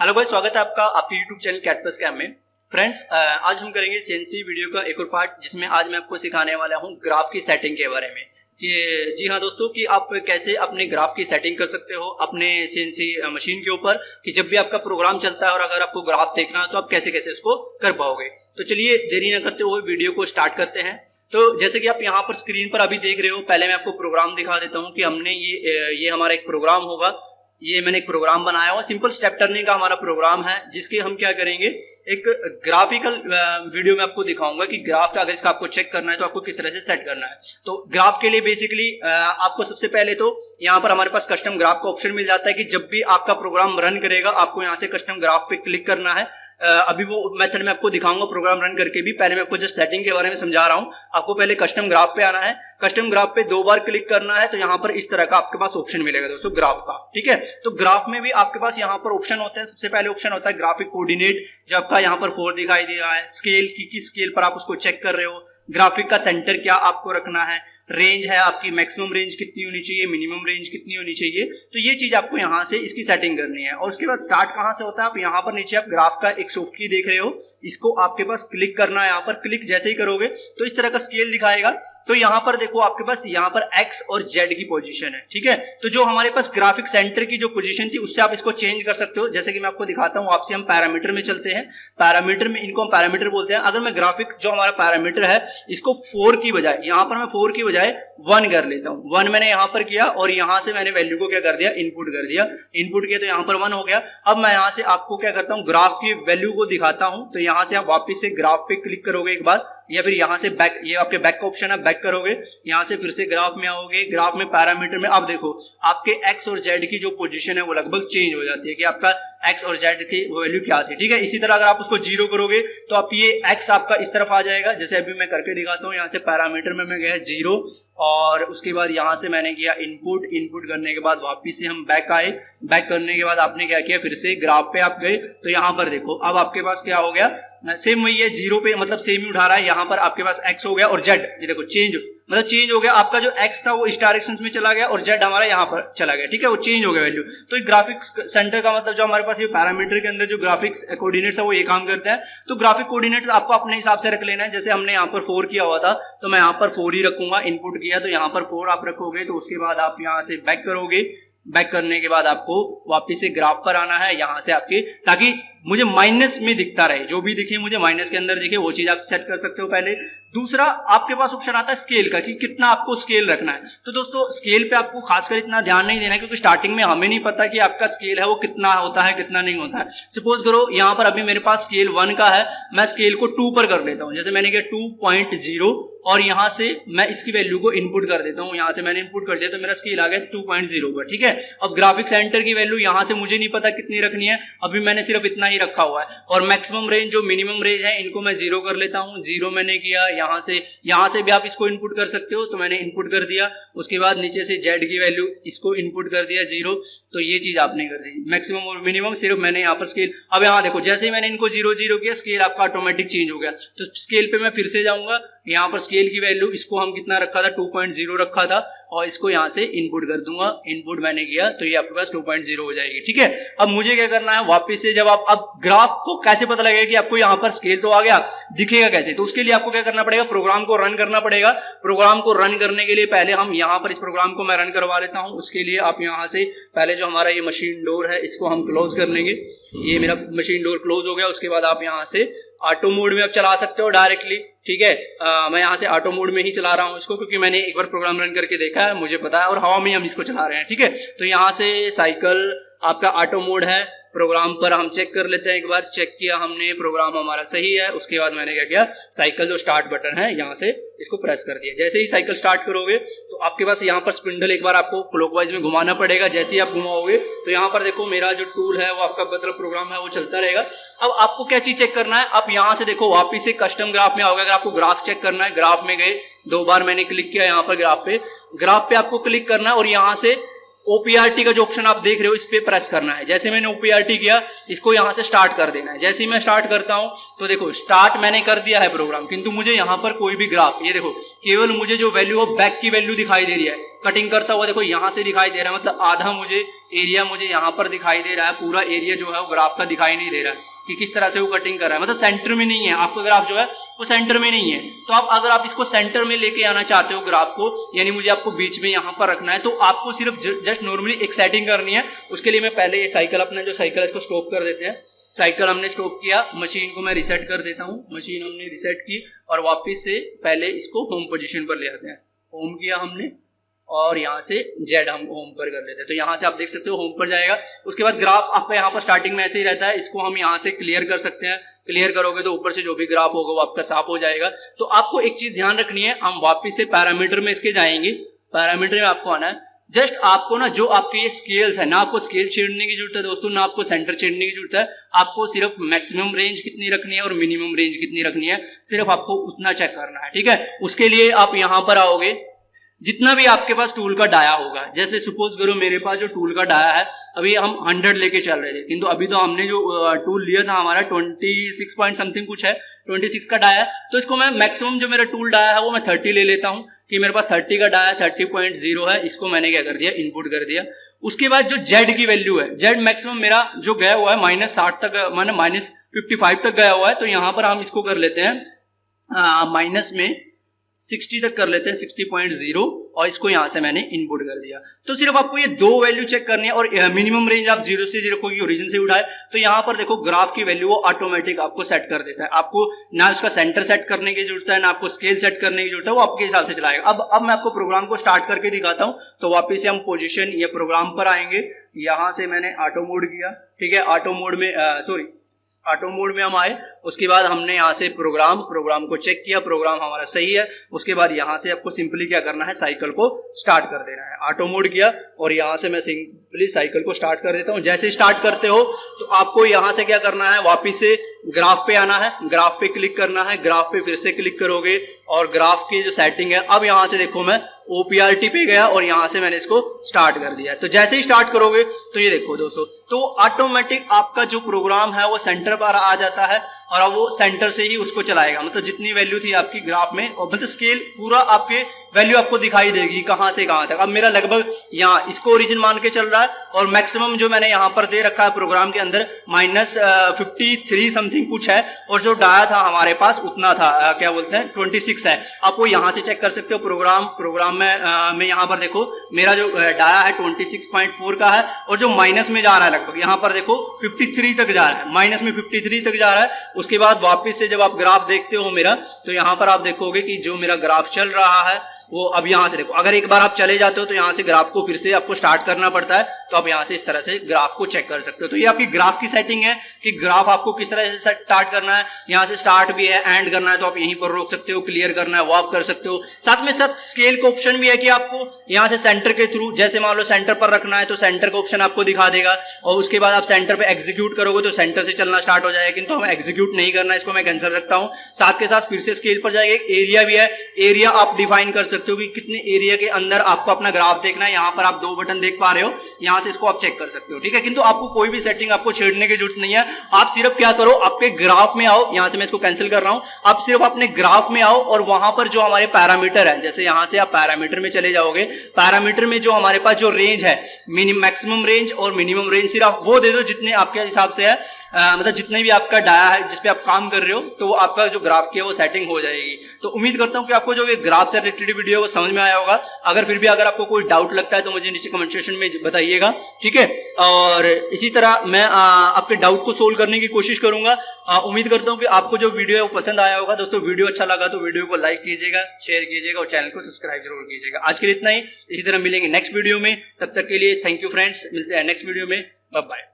Hello भाई, स्वागत है आपका आपके यूट्यूब चैनल कैटपस कैम में। फ्रेंड्स, आज हम करेंगे सीएनसी वीडियो का एक और पार्ट, जिसमें आज मैं आपको सिखाने वाला हूं ग्राफ की सेटिंग के बारे में। कि जी हाँ दोस्तों, कि आप कैसे अपने ग्राफ की सेटिंग कर सकते हो अपने सीएनसी मशीन के ऊपर, कि जब भी आपका प्रोग्राम चलता है और अगर आपको ग्राफ देखना है तो आप कैसे कैसे इसको कर पाओगे। तो चलिए देरी न करते हुए वीडियो को स्टार्ट करते हैं। तो जैसे कि आप यहाँ पर स्क्रीन पर अभी देख रहे हो, पहले मैं आपको प्रोग्राम दिखा देता हूँ कि हमने ये हमारा एक प्रोग्राम होगा। ये मैंने एक प्रोग्राम बनाया हुआ, सिंपल स्टेप टर्निंग का हमारा प्रोग्राम है, जिसके हम क्या करेंगे, एक ग्राफिकल वीडियो में आपको दिखाऊंगा कि ग्राफ का अगर इसका आपको चेक करना है तो आपको किस तरह से सेट करना है। तो ग्राफ के लिए बेसिकली आपको सबसे पहले तो यहाँ पर हमारे पास कस्टम ग्राफ का ऑप्शन मिल जाता है कि जब भी आपका प्रोग्राम रन करेगा आपको यहाँ से कस्टम ग्राफ पे क्लिक करना है। अभी वो मेथड मैं आपको दिखाऊंगा प्रोग्राम रन करके भी। पहले मैं आपको जस्ट सेटिंग के बारे में समझा रहा हूं। आपको पहले कस्टम ग्राफ पे आना है, कस्टम ग्राफ पे 2 बार क्लिक करना है, तो यहाँ पर इस तरह का आपके पास ऑप्शन मिलेगा दोस्तों ग्राफ का। ठीक है, तो ग्राफ में भी आपके पास यहाँ पर ऑप्शन होते हैं। सबसे पहले ऑप्शन होता है ग्राफिक कोऑर्डिनेट, जो आपका यहाँ पर 4 दिखाई दे रहा है। स्केल की किस स्केल पर आप उसको चेक कर रहे हो, ग्राफिक का सेंटर क्या आपको रखना है, रेंज है आपकी, मैक्सिमम रेंज कितनी होनी चाहिए, मिनिमम रेंज कितनी होनी चाहिए। तो ये चीज आपको यहाँ से इसकी सेटिंग करनी है। और उसके बाद स्टार्ट कहाँ से होता है, आप यहाँ पर नीचे आप ग्राफ का एक सॉफ्ट की देख रहे हो, इसको आपके पास क्लिक करना है। यहाँ पर क्लिक जैसे ही करोगे तो इस तरह का स्केल दिखाएगा। तो यहाँ पर देखो आपके पास यहाँ पर एक्स और जेड की पोजीशन है। ठीक है, तो जो हमारे पास ग्राफिक सेंटर की जो पोजीशन थी उससे आप इसको चेंज कर सकते हो। जैसे कि मैं आपको दिखाता हूँ, आपसे हम पैरामीटर में चलते हैं। पैरामीटर में, इनको हम पैरामीटर बोलते हैं। अगर मैं ग्राफिक्स जो हमारा पैरामीटर है इसको 4 की बजाय, यहाँ पर मैं 4 की बजाय 1 कर लेता हूँ। 1 मैंने यहाँ पर किया और यहाँ से मैंने वैल्यू को क्या कर दिया, इनपुट कर दिया। इनपुट किया तो यहाँ पर 1 हो गया। अब मैं यहाँ से आपको क्या करता हूँ, ग्राफ की वैल्यू को दिखाता हूँ। तो यहाँ से आप वापस से ग्राफ पे क्लिक करोगे एक बार, या फिर यहाँ से बैक, ये आपके बैक का ऑप्शन है, बैक करोगे, यहाँ से फिर से ग्राफ में आओगे। ग्राफ में पैरामीटर में आप देखो आपके एक्स और जेड की जो पोजीशन है वो लगभग चेंज हो जाती है कि आपका एक्स और जेड की वैल्यू क्या थी। ठीक है, इसी तरह अगर आप उसको 0 करोगे तो आप ये एक्स आपका इस तरफ आ जाएगा। जैसे अभी मैं करके दिखाता हूँ, यहाँ से पैरामीटर में मैं गया 0 और उसके बाद यहाँ से मैंने किया इनपुट। इनपुट करने के बाद वापिस से हम बैक आए। बैक करने के बाद आपने क्या किया, फिर से ग्राफ पे आप गए। तो यहाँ पर देखो अब आपके पास क्या हो गया, सेम वही है, 0 पे मतलब सेम ही उठा रहा है। यहाँ पर आपके पास एक्स हो गया और जेड, ये देखो चेंज, मतलब चेंज हो गया। आपका जो एक्स था वो इस डायरेक्शन में चला गया और जेड हमारा यहाँ पर चला गया। ठीक है, वो चेंज हो गया वैल्यू। तो ग्राफिक्स सेंटर का मतलब जो हमारे पास ये पैरामीटर के अंदर जो ग्राफिक्स कोऑर्डिनेट्स है वो ये काम करते हैं। तो ग्राफिक कोऑर्डिनेट्स आपको अपने हिसाब से रख लेना है। जैसे हमने यहाँ पर 4 किया हुआ था तो मैं यहाँ पर 4 ही रखूंगा। इनपुट किया तो यहाँ पर 4 आप रखोगे। तो उसके बाद आप यहाँ से बैक करोगे। बैक करने के बाद आपको वापस से ग्राफ पर आना है, यहाँ से आपके, ताकि मुझे माइनस में दिखता रहे, जो भी दिखे मुझे माइनस के अंदर दिखे, वो चीज आप सेट कर सकते हो पहले। दूसरा आपके पास ऑप्शन आता है स्केल का, कि कितना आपको स्केल रखना है। तो दोस्तों स्केल पे आपको खासकर इतना ध्यान नहीं देना है, क्योंकि स्टार्टिंग में हमें नहीं पता कि आपका स्केल है वो कितना होता है कितना नहीं होता है। सपोज करो यहाँ पर अभी मेरे पास स्केल 1 का है, मैं स्केल को 2 पर कर लेता हूँ। जैसे मैंने किया 2.0 और यहाँ से मैं इसकी वैल्यू को इनपुट कर देता हूँ। यहाँ से मैंने इनपुट कर दिया तो मेरा स्केल आ गया 2.0 पर। ठीक है, अब ग्राफिक सेंटर की वैल्यू यहाँ से मुझे नहीं पता कितनी रखनी है, अभी मैंने सिर्फ इतना ही रखा हुआ है। और मैक्सिमम रेंज जो मिनिमम रेंज है इनको मैं 0 कर लेता हूँ। 0 मैंने किया। यहाँ से भी आप इसको इनपुट कर सकते हो, तो मैंने इनपुट कर दिया। उसके बाद नीचे से जेड की वैल्यू इसको इनपुट कर दिया 0। तो ये चीज आपने कर दी, मैक्सिमम और मिनिमम सिर्फ मैंने यहाँ पर स्केल। अब यहाँ देखो जैसे ही मैंने इनको 0 किया, स्केल आपका ऑटोमेटिक चेंज हो गया। तो स्केल पे मैं फिर से जाऊंगा, यहाँ पर स्केल की वैल्यू इसको हम कितना रखा था, 2.0 रखा था, और इसको यहाँ से इनपुट कर दूंगा। इनपुट मैंने किया तो ये आपके पास 2.0 हो जाएगी। ठीक है, अब मुझे क्या करना है, वापस से जब आप, अब ग्राफ को कैसे पता लगेगा कि आपको यहाँ पर स्केल तो आ गया, दिखेगा कैसे, तो उसके लिए आपको क्या करना पड़ेगा, प्रोग्राम को रन करना पड़ेगा। प्रोग्राम को रन करने के लिए पहले हम यहाँ पर इस प्रोग्राम को मैं रन करवा लेता हूँ। उसके लिए आप यहाँ से पहले जो हमारा ये मशीन डोर है इसको हम क्लोज कर लेंगे। ये मेरा मशीन डोर क्लोज हो गया। उसके बाद आप यहाँ से ऑटो मोड में आप चला सकते हो डायरेक्टली। ठीक है, मैं यहाँ से ऑटो मोड में ही चला रहा हूँ इसको, क्योंकि मैंने एक बार प्रोग्राम रन करके देखा है, मुझे पता है, और हवा में हम इसको चला रहे हैं। ठीक है, तो यहाँ से साइकिल आपका ऑटो मोड है। प्रोग्राम पर हम चेक कर लेते हैं, एक बार चेक किया हमने, प्रोग्राम हमारा सही है। उसके बाद मैंने क्या किया, साइकिल जो स्टार्ट बटन है यहाँ से इसको प्रेस कर दिया। जैसे ही साइकिल स्टार्ट करोगे तो आपके पास यहाँ पर स्पिंडल एक बार आपको क्लॉकवाइज में घुमाना पड़ेगा। जैसे ही आप घुमाओगे तो यहाँ पर देखो मेरा जो टूल है वो आपका मतलब प्रोग्राम है वो चलता रहेगा। अब आपको क्या चीज चेक करना है, आप यहाँ से देखो वापिस से कस्टम ग्राफ में आओगे। अगर आपको ग्राफ चेक करना है, ग्राफ में गए, 2 बार मैंने क्लिक किया यहाँ पर ग्राफ पे आपको क्लिक करना है और यहाँ से ओपीआरटी का जो ऑप्शन आप देख रहे हो इस पे प्रेस करना है। जैसे मैंने ओपीआरटी किया, इसको यहाँ से स्टार्ट कर देना है। जैसे ही मैं स्टार्ट करता हूँ तो देखो स्टार्ट मैंने कर दिया है प्रोग्राम, किंतु मुझे यहाँ पर कोई भी ग्राफ, ये देखो केवल मुझे जो वैल्यू ऑफ बैक की वैल्यू दिखाई दे रही है, कटिंग करता हुआ देखो यहाँ से दिखाई दे रहा है, मतलब आधा मुझे एरिया मुझे यहाँ पर दिखाई दे रहा है, पूरा एरिया जो है वो ग्राफ का दिखाई नहीं दे रहा है कि किस तरह से वो कटिंग कर रहा है, मतलब सेंटर में नहीं है आपका ग्राफ जो है वो सेंटर में नहीं है। तो आप अगर आप इसको सेंटर में लेके आना चाहते हो ग्राफ को, यानी मुझे आपको बीच में यहाँ पर रखना है, तो आपको सिर्फ जस्ट नॉर्मली एक सेटिंग करनी है। उसके लिए मैं पहले ये साइकिल अपना जो साइकिल है इसको स्टॉप कर देते हैं। साइकिल हमने स्टॉप किया, मशीन को मैं रिसेट कर देता हूँ, मशीन हमने रिसेट की और वापस से पहले इसको होम पोजीशन पर ले आते हैं। होम किया हमने और यहाँ से जेड हम होम पर कर लेते हैं, तो यहाँ से आप देख सकते हो होम पर जाएगा। उसके बाद ग्राफ आपका यहाँ पर स्टार्टिंग में ऐसे ही रहता है, इसको हम यहाँ से क्लियर कर सकते हैं। क्लियर करोगे तो ऊपर से जो भी ग्राफ होगा वो आपका साफ हो जाएगा। तो आपको एक चीज ध्यान रखनी है, हम वापस से पैरामीटर में इसके जाएंगे। पैरामीटर में आपको आना है, जस्ट आपको ना जो आपके ये स्केल्स है ना, आपको स्केल छेड़ने की जरूरत है दोस्तों, ना आपको सेंटर छेड़ने की जरूरत है। आपको सिर्फ मैक्सिमम रेंज कितनी रखनी है और मिनिमम रेंज कितनी रखनी है, सिर्फ आपको उतना चेक करना है, ठीक है। उसके लिए आप यहाँ पर आओगे, जितना भी आपके पास टूल का डाया होगा, जैसे सपोज करो मेरे पास जो टूल का डाया है अभी हम 100 लेके चल रहे थे, किंतु अभी तो हमने जो टूल लिया था हमारा 26 पॉइंट समथिंग कुछ है, 26 का डाया है। तो इसको मैं मैक्सिमम जो मेरा टूल डाया है वो मैं 30 ले लेता हूँ कि मेरे पास 30 का डाया 30.0 है, इसको मैंने क्या कर दिया, इनपुट कर दिया। उसके बाद जो जेड की वैल्यू है, जेड मैक्सिमम मेरा जो गया हुआ है -60 तक, माने -55 तक गया हुआ है, तो यहाँ पर हम इसको कर लेते हैं माइनस में 60 तक कर लेते हैं, 60.0, और इसको यहां से मैंने इनपुट कर दिया। तो सिर्फ आपको ये दो वैल्यू चेक करनी है और मिनिमम रेंज आप 0 से रखोगे, ओरिजिन से उठाए, तो यहां पर देखो ग्राफ की वैल्यू वो ऑटोमेटिक आपको सेट कर देता है। आपको ना उसका सेंटर सेट करने की जरूरत है, ना आपको स्केल सेट करने की जरूरत है, वो आपके हिसाब से चलाएगा। अब मैं आपको प्रोग्राम को स्टार्ट करके दिखाता हूं। तो वापिस से हम पोजिशन या प्रोग्राम पर आएंगे, यहां से मैंने ऑटो मोड किया, ठीक है। ऑटो मोड में हम आए, उसके बाद हमने यहाँ से प्रोग्राम को चेक किया, प्रोग्राम हमारा सही है। उसके बाद यहाँ से आपको सिंपली क्या करना है, साइकिल को स्टार्ट कर देना है। ऑटो मोड किया और यहाँ से मैं सिंपली साइकिल को स्टार्ट कर देता हूँ। जैसे स्टार्ट करते हो तो आपको यहाँ से क्या करना है, वापिस से ग्राफ पे आना है, ग्राफ पे क्लिक करना है, ग्राफ पे फिर से क्लिक करोगे और ग्राफ की जो सेटिंग है, अब यहाँ से देखो मैं OPRT पे गया और यहाँ से मैंने इसको स्टार्ट कर दिया। तो जैसे ही स्टार्ट करोगे तो ये देखो दोस्तों, तो ऑटोमेटिक आपका जो प्रोग्राम है वो सेंटर पर आ जाता है और अब वो सेंटर से ही उसको चलाएगा। मतलब जितनी वैल्यू थी आपकी ग्राफ में, और मतलब स्केल पूरा आपके वैल्यू आपको दिखाई देगी कहां से कहां तक। अब मेरा लगभग यहाँ इसको ओरिजिन मान के चल रहा है और मैक्सिमम जो मैंने यहाँ पर दे रखा है प्रोग्राम के अंदर -53 समथिंग कुछ है, और जो डाया था हमारे पास उतना था, क्या बोलते हैं 26 है। आप वो यहाँ से चेक कर सकते हो। प्रोग्राम में यहाँ पर देखो मेरा जो डाया है 26.4 का है और जो माइनस में जा रहा है लगभग यहाँ पर देखो 53 तक जा रहा है, माइनस में 53 तक जा रहा है। उसके बाद वापस से जब आप ग्राफ देखते हो मेरा, तो यहाँ पर आप देखोगे कि जो मेरा ग्राफ चल रहा है वो अब यहाँ से देखो, अगर एक बार आप चले जाते हो तो यहाँ से ग्राफ को फिर से आपको स्टार्ट करना पड़ता है। तो आप यहाँ से इस तरह से ग्राफ को चेक कर सकते हो। तो ये आपकी ग्राफ की सेटिंग है कि ग्राफ आपको किस तरह से स्टार्ट करना है। यहाँ से स्टार्ट भी है, एंड करना है तो आप यहीं पर रोक सकते हो, क्लियर करना है वो आप कर सकते हो। साथ में साथ स्केल का ऑप्शन भी है कि आपको यहाँ से सेंटर के थ्रू, जैसे मान लो सेंटर पर रखना है तो सेंटर का ऑप्शन आपको दिखा देगा, और उसके बाद आप सेंटर पे एग्जीक्यूट करोगे तो सेंटर से चलना स्टार्ट हो जाएगा। किंतु हमें एग्जीक्यूट नहीं करना है, इसको मैं कैंसिल रखता हूँ। साथ के साथ फिर से स्केल पर जाएगा। एक एरिया भी है, एरिया आप डिफाइन कर सकते हो कि कितने एरिया के अंदर आपको अपना ग्राफ देखना है। यहाँ पर आप 2 बटन देख पा रहे हो, यहाँ से इसको आप चेक कर सकते हो, ठीक है। किंतु आपको कोई भी सेटिंग आपको छेड़ने की जरूरत नहीं है। आप सिर्फ क्या करो, आपके ग्राफ में आओ, यहाँ से मैं इसको कैंसिल कर रहा हूँ। आप सिर्फ अपने ग्राफ में आओ और वहां पर जो हमारे पैरामीटर है, जैसे यहाँ से आप पैरामीटर में चले जाओगे, पैरामीटर में जो हमारे पास जो रेंज है, मैक्सिमम रेंज और मिनिमम रेंज, सिर्फ वो दे दो जितने आपके हिसाब से है। मतलब जितने भी आपका डाया है जिसपे आप काम कर रहे हो, तो वो आपका जो ग्राफ की है वो सेटिंग हो जाएगी। तो उम्मीद करता हूँ कि आपको जो ये ग्राफ से रिलेटेड वीडियो है वो समझ में आया होगा। अगर फिर भी अगर आपको कोई डाउट लगता है तो मुझे नीचे कमेंट सेक्शन में बताइएगा, ठीक है। और इसी तरह मैं आपके डाउट को सोल्व करने की कोशिश करूंगा। उम्मीद करता हूँ कि आपको जो वीडियो है वो पसंद आया होगा। दोस्तों वीडियो अच्छा लगा तो वीडियो को लाइक कीजिएगा, शेयर कीजिएगा और चैनल को सब्सक्राइब जरूर कीजिएगा। आज के लिए इतना ही, इसी तरह मिलेंगे नेक्स्ट वीडियो में। तब तक के लिए थैंक यू फ्रेंड्स, मिलते हैं नेक्स्ट वीडियो में, बाय बाय।